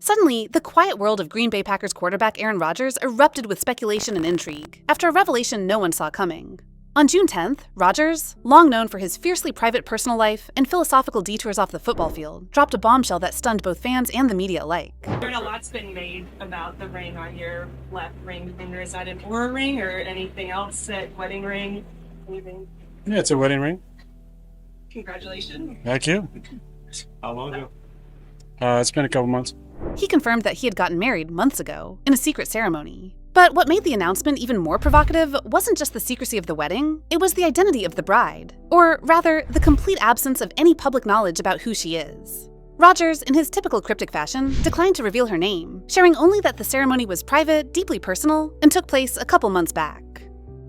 Suddenly, the quiet world of Green Bay Packers quarterback Aaron Rodgers erupted with speculation and intrigue after a revelation no one saw coming. On June 10th, Rodgers, long known for his fiercely private personal life and philosophical detours off the football field, dropped a bombshell that stunned both fans and the media alike. A lot's been made about the ring on your left ring finger. Is that an Oura ring or anything else? That wedding ring? Anything? Yeah, it's a wedding ring. Congratulations. Thank you. How long ago? It's been a couple months. He confirmed that he had gotten married months ago in a secret ceremony. But what made the announcement even more provocative wasn't just the secrecy of the wedding, it was the identity of the bride. Or rather, the complete absence of any public knowledge about who she is. Rodgers, in his typical cryptic fashion, declined to reveal her name, sharing only that the ceremony was private, deeply personal, and took place a couple months back.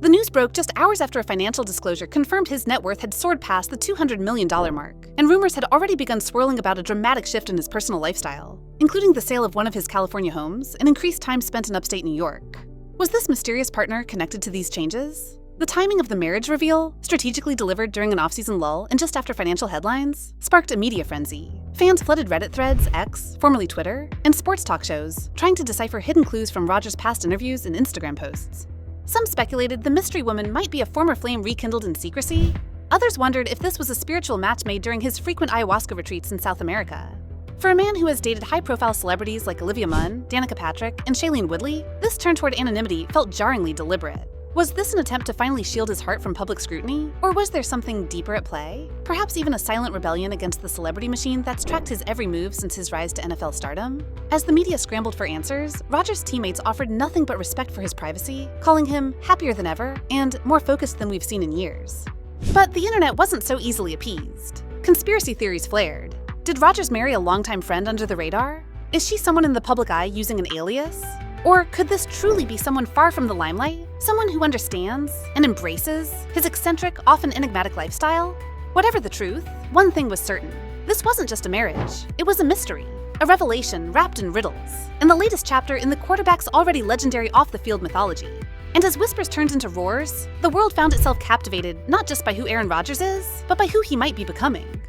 The news broke just hours after a financial disclosure confirmed his net worth had soared past the $200 million mark, and rumors had already begun swirling about a dramatic shift in his personal lifestyle, including the sale of one of his California homes and increased time spent in upstate New York. Was this mysterious partner connected to these changes? The timing of the marriage reveal, strategically delivered during an off-season lull and just after financial headlines, sparked a media frenzy. Fans flooded Reddit threads, X, formerly Twitter, and sports talk shows, trying to decipher hidden clues from Rodgers' past interviews and Instagram posts. Some speculated the mystery woman might be a former flame rekindled in secrecy. Others wondered if this was a spiritual match made during his frequent ayahuasca retreats in South America. For a man who has dated high-profile celebrities like Olivia Munn, Danica Patrick, and Shailene Woodley, this turn toward anonymity felt jarringly deliberate. Was this an attempt to finally shield his heart from public scrutiny, or was there something deeper at play? Perhaps even a silent rebellion against the celebrity machine that's tracked his every move since his rise to NFL stardom? As the media scrambled for answers, Rodgers' teammates offered nothing but respect for his privacy, calling him happier than ever and more focused than we've seen in years. But the internet wasn't so easily appeased. Conspiracy theories flared. Did Rodgers marry a longtime friend under the radar? Is she someone in the public eye using an alias? Or could this truly be someone far from the limelight? Someone who understands and embraces his eccentric, often enigmatic lifestyle? Whatever the truth, one thing was certain. This wasn't just a marriage. It was a mystery, a revelation wrapped in riddles, and the latest chapter in the quarterback's already legendary off-the-field mythology. And as whispers turned into roars, the world found itself captivated not just by who Aaron Rodgers is, but by who he might be becoming.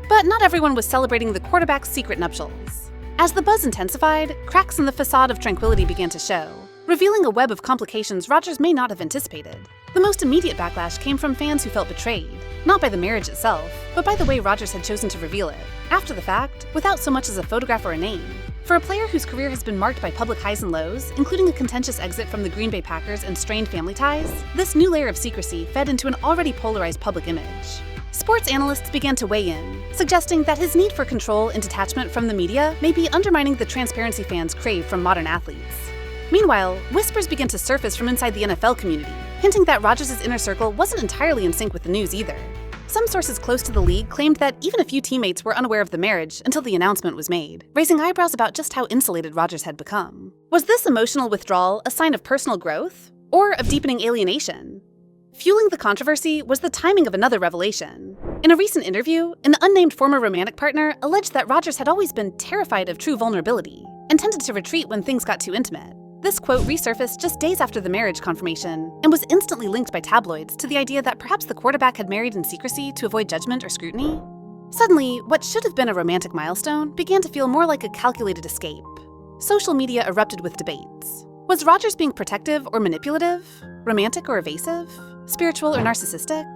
But not everyone was celebrating the quarterback's secret nuptials. As the buzz intensified, cracks in the facade of tranquility began to show, revealing a web of complications Rodgers may not have anticipated. The most immediate backlash came from fans who felt betrayed, not by the marriage itself, but by the way Rodgers had chosen to reveal it, after the fact, without so much as a photograph or a name. For a player whose career has been marked by public highs and lows, including a contentious exit from the Green Bay Packers and strained family ties, this new layer of secrecy fed into an already polarized public image. Sports analysts began to weigh in, suggesting that his need for control and detachment from the media may be undermining the transparency fans crave from modern athletes. Meanwhile, whispers began to surface from inside the NFL community, hinting that Rodgers' inner circle wasn't entirely in sync with the news either. Some sources close to the league claimed that even a few teammates were unaware of the marriage until the announcement was made, raising eyebrows about just how insulated Rodgers had become. Was this emotional withdrawal a sign of personal growth, or of deepening alienation? Fueling the controversy was the timing of another revelation. In a recent interview, an unnamed former romantic partner alleged that Rodgers had always been terrified of true vulnerability and tended to retreat when things got too intimate. This quote resurfaced just days after the marriage confirmation and was instantly linked by tabloids to the idea that perhaps the quarterback had married in secrecy to avoid judgment or scrutiny. Suddenly, what should have been a romantic milestone began to feel more like a calculated escape. Social media erupted with debates. Was Rodgers being protective or manipulative? Romantic or evasive? Spiritual or narcissistic?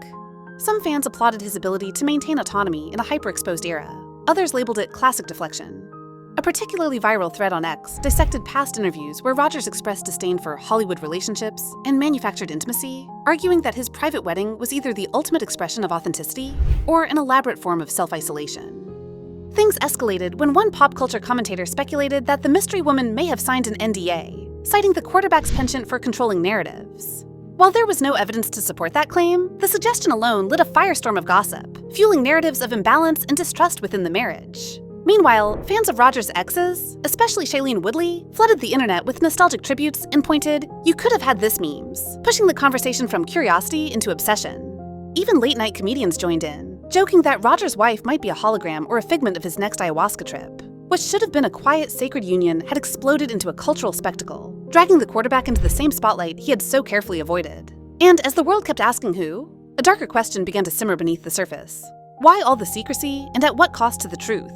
Some fans applauded his ability to maintain autonomy in a hyper-exposed era. Others labeled it classic deflection. A particularly viral thread on X dissected past interviews where Rodgers expressed disdain for Hollywood relationships and manufactured intimacy, arguing that his private wedding was either the ultimate expression of authenticity or an elaborate form of self-isolation. Things escalated when one pop culture commentator speculated that the mystery woman may have signed an NDA, citing the quarterback's penchant for controlling narratives. While there was no evidence to support that claim, the suggestion alone lit a firestorm of gossip, fueling narratives of imbalance and distrust within the marriage. Meanwhile, fans of Rodgers' exes, especially Shailene Woodley, flooded the internet with nostalgic tributes and pointed, "You could have had this" memes, pushing the conversation from curiosity into obsession. Even late-night comedians joined in, joking that Rodgers' wife might be a hologram or a figment of his next ayahuasca trip. What should have been a quiet, sacred union had exploded into a cultural spectacle, dragging the quarterback into the same spotlight he had so carefully avoided. And as the world kept asking who, a darker question began to simmer beneath the surface. Why all the secrecy, and at what cost to the truth?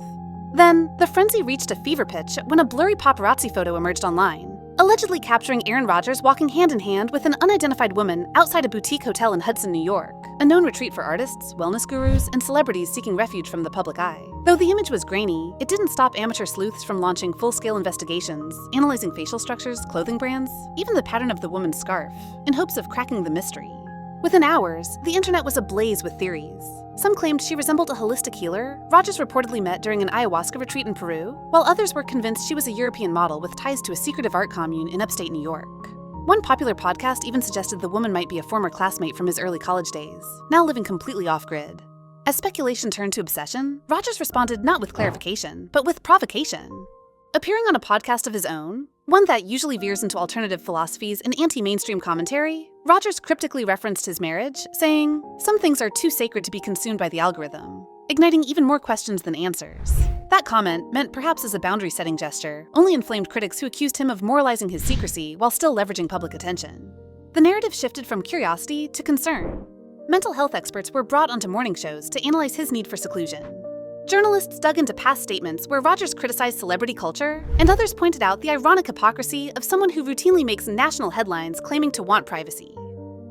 Then, the frenzy reached a fever pitch when a blurry paparazzi photo emerged online, allegedly capturing Aaron Rodgers walking hand in hand with an unidentified woman outside a boutique hotel in Hudson, New York, a known retreat for artists, wellness gurus, and celebrities seeking refuge from the public eye. Though the image was grainy, it didn't stop amateur sleuths from launching full-scale investigations, analyzing facial structures, clothing brands, even the pattern of the woman's scarf, in hopes of cracking the mystery. Within hours, the internet was ablaze with theories. Some claimed she resembled a holistic healer Rodgers reportedly met during an ayahuasca retreat in Peru, while others were convinced she was a European model with ties to a secretive art commune in upstate New York. One popular podcast even suggested the woman might be a former classmate from his early college days, now living completely off-grid. As speculation turned to obsession, Rodgers responded not with clarification, but with provocation. Appearing on a podcast of his own, one that usually veers into alternative philosophies and anti-mainstream commentary, Rodgers cryptically referenced his marriage, saying, "Some things are too sacred to be consumed by the algorithm," igniting even more questions than answers. That comment, meant perhaps as a boundary-setting gesture, only inflamed critics who accused him of moralizing his secrecy while still leveraging public attention. The narrative shifted from curiosity to concern. Mental health experts were brought onto morning shows to analyze his need for seclusion. Journalists dug into past statements where Rodgers criticized celebrity culture, and others pointed out the ironic hypocrisy of someone who routinely makes national headlines claiming to want privacy.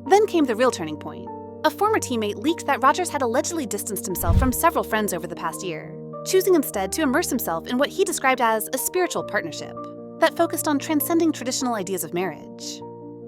Then came the real turning point. A former teammate leaked that Rodgers had allegedly distanced himself from several friends over the past year, choosing instead to immerse himself in what he described as a spiritual partnership that focused on transcending traditional ideas of marriage.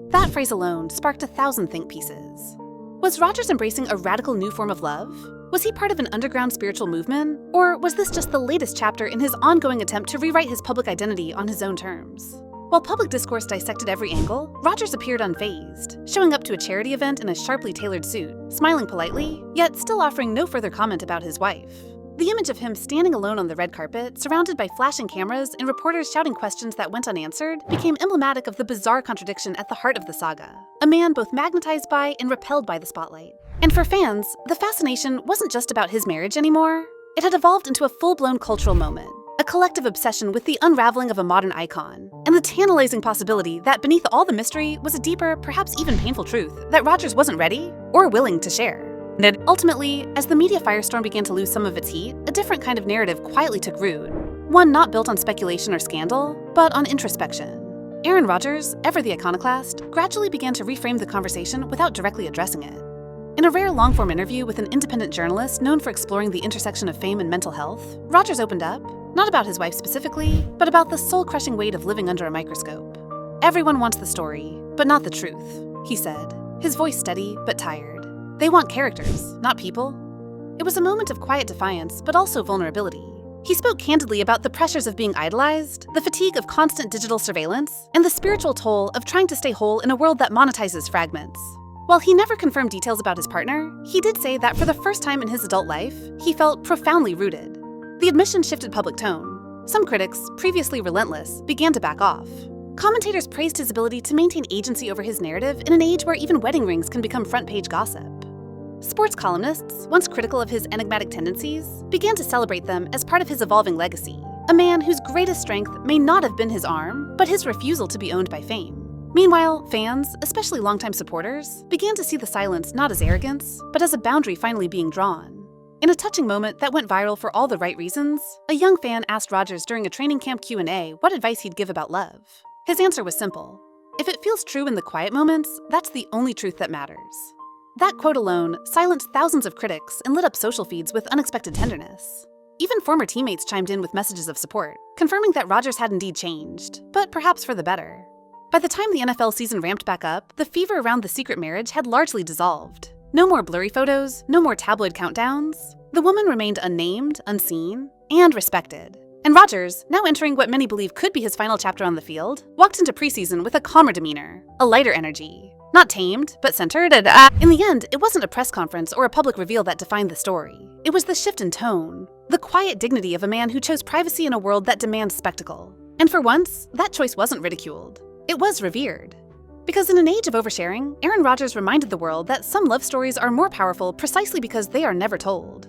That phrase alone sparked 1,000 think pieces. Was Rodgers embracing a radical new form of love? Was he part of an underground spiritual movement? Or was this just the latest chapter in his ongoing attempt to rewrite his public identity on his own terms? While public discourse dissected every angle, Rodgers appeared unfazed, showing up to a charity event in a sharply tailored suit, smiling politely, yet still offering no further comment about his wife. The image of him standing alone on the red carpet, surrounded by flashing cameras and reporters shouting questions that went unanswered, became emblematic of the bizarre contradiction at the heart of the saga. A man both magnetized by and repelled by the spotlight. And for fans, the fascination wasn't just about his marriage anymore. It had evolved into a full-blown cultural moment, a collective obsession with the unraveling of a modern icon, and the tantalizing possibility that beneath all the mystery was a deeper, perhaps even painful truth that Rodgers wasn't ready or willing to share. Ultimately, as the media firestorm began to lose some of its heat, a different kind of narrative quietly took root. One not built on speculation or scandal, but on introspection. Aaron Rodgers, ever the iconoclast, gradually began to reframe the conversation without directly addressing it. In a rare long-form interview with an independent journalist known for exploring the intersection of fame and mental health, Rodgers opened up, not about his wife specifically, but about the soul-crushing weight of living under a microscope. "Everyone wants the story, but not the truth," he said, his voice steady but tired. "They want characters, not people." It was a moment of quiet defiance, but also vulnerability. He spoke candidly about the pressures of being idolized, the fatigue of constant digital surveillance, and the spiritual toll of trying to stay whole in a world that monetizes fragments. While he never confirmed details about his partner, he did say that for the first time in his adult life, he felt profoundly rooted. The admission shifted public tone. Some critics, previously relentless, began to back off. Commentators praised his ability to maintain agency over his narrative in an age where even wedding rings can become front-page gossip. Sports columnists, once critical of his enigmatic tendencies, began to celebrate them as part of his evolving legacy. A man whose greatest strength may not have been his arm, but his refusal to be owned by fame. Meanwhile, fans, especially longtime supporters, began to see the silence not as arrogance, but as a boundary finally being drawn. In a touching moment that went viral for all the right reasons, a young fan asked Rodgers during a training camp Q&A what advice he'd give about love. His answer was simple: "If it feels true in the quiet moments, that's the only truth that matters." That quote alone silenced thousands of critics and lit up social feeds with unexpected tenderness. Even former teammates chimed in with messages of support, confirming that Rodgers had indeed changed, but perhaps for the better. By the time the NFL season ramped back up, the fever around the secret marriage had largely dissolved. No more blurry photos, no more tabloid countdowns. The woman remained unnamed, unseen, and respected. And Rodgers, now entering what many believe could be his final chapter on the field, walked into preseason with a calmer demeanor, a lighter energy. Not tamed, but centered, and in the end, it wasn't a press conference or a public reveal that defined the story. It was the shift in tone, the quiet dignity of a man who chose privacy in a world that demands spectacle. And for once, that choice wasn't ridiculed. It was revered. Because in an age of oversharing, Aaron Rodgers reminded the world that some love stories are more powerful precisely because they are never told.